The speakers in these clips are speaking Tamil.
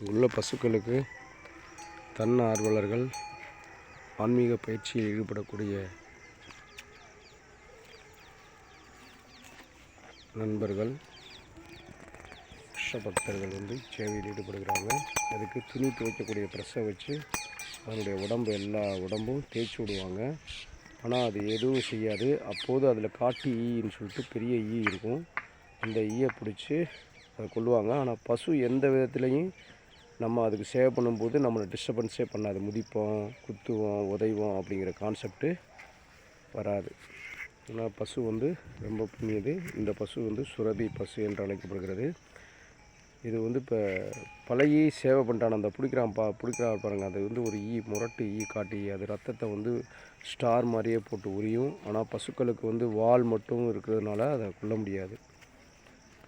இங்குள்ள பசுக்களுக்கு தன்னார்வலர்கள், ஆன்மீக பயிற்சியில் ஈடுபடக்கூடிய நண்பர்கள், பக்தர்கள் சேவையில் ஈடுபடுகிறாங்க. அதுக்கு துணி துவைக்கக்கூடிய ப்ரெஷ்ஷை வச்சு அதனுடைய எல்லா உடம்பும் தேய்ச்சி விடுவாங்க. ஆனால் அது எதுவும் செய்யாது. அப்போது அதில் காட்டு ஈன்னு சொல்லிட்டு பெரிய ஈ இருக்கும். அந்த ஈயை பிடிச்சி அதை கொல்லுவாங்க. ஆனால் பசு எந்த விதத்துலேயும் நம்ம அதுக்கு சேவை பண்ணும்போது நம்மளை டிஸ்டர்பன்ஸே பண்ணாது. மிதிப்போம், குத்துவோம், உதைவோம் அப்படிங்கிற கான்செப்ட்டு வராது. ஆனால் பசு ரொம்ப புண்ணியது. இந்த பசு சுரபி பசு என்று அழைக்கப்படுகிறது. இது இப்போ பழைய சேவை பண்ணிட்டான அந்த பிடிக்கிறான் பாருங்கள். அது ஒரு முரட்டு ஈ, காட்டு ஈ. அது ரத்தத்தை ஸ்டார் மாதிரியே போட்டு உரியும். ஆனால் பசுக்களுக்கு வால் மட்டும் இருக்கிறதுனால அதை கொல்ல முடியாது.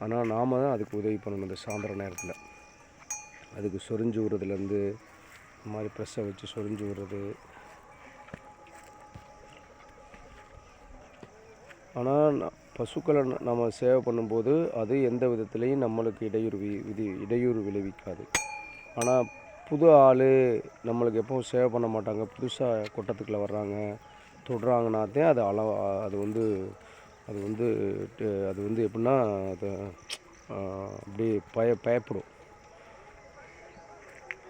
ஆனால் நாம் தான் அதுக்கு உதவி பண்ணணும். இந்த சாயந்தர நேரத்தில் அதுக்கு சொரிஞ்சு விடுறதுலேருந்து இந்த மாதிரி ப்ரெஷ்ஷை வச்சு சொரிஞ்சு விடுறது. ஆனால் பசுக்களை நம்ம சேவை பண்ணும்போது அது எந்த விதத்துலேயும் நம்மளுக்கு இடையூறு விளைவிக்காது. ஆனால் புது ஆள் நம்மளுக்கு எப்பவும் சேவை பண்ண மாட்டாங்க, புதுசாக கொட்டத்துக்குள்ளே வர்றாங்க, தொடுறாங்கன்னாத்தே அது அது எப்படின்னா அது அப்படியே பயப்படும்.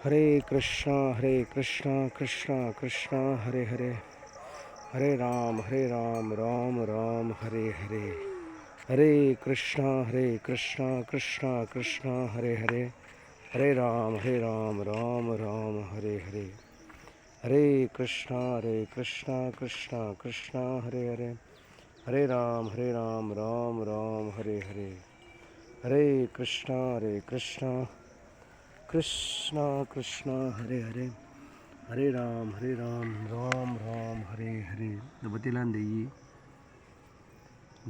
ஹரே கிருஷ்ணா கிருஷ்ணா கிருஷ்ணா ஹரே ஹரே, ஹரே ராம் ராம் ராம் ஹரே ஹரே, ஹரே கிருஷ்ணா கிருஷ்ணா கிருஷ்ணா ஹரே ஹரே, ஹரே ராம் ராம் ராம் ஹரே ஹரே, ஹரே கிருஷ்ணா கிருஷ்ணா கிருஷ்ணா ஹரே ஹரே, ஹரே ராம் ராம் ராம் ஹரே ஹரே, ஹரே கிருஷ்ணா கிருஷ்ணா கிருஷ்ணா ஹரே ஹரே, ஹரே ராம் ராம் ராம் ஹரே ஹரே. இதை பற்றிலாம் இந்த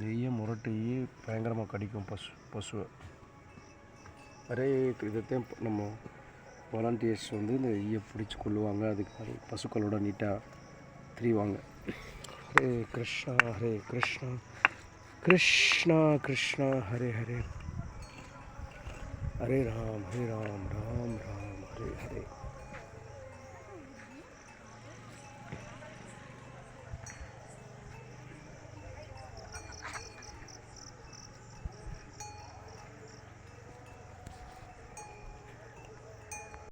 ஈயை முரட்டு ஈ பயங்கரமாக கடிக்கும் பசுவை. ஹரே இதைத்தான் நம்ம வாலண்டியர்ஸ் இந்த ஈயை பிடிச்சி கொள்ளுவாங்க. அதுக்கு பசுக்களோட நீட்டாக திரிவாங்க. ஹரே கிருஷ்ணா கிருஷ்ணா ஹரே ஹரே, ஹரே ராம் ராம் ராம் ஹரே ஹரே.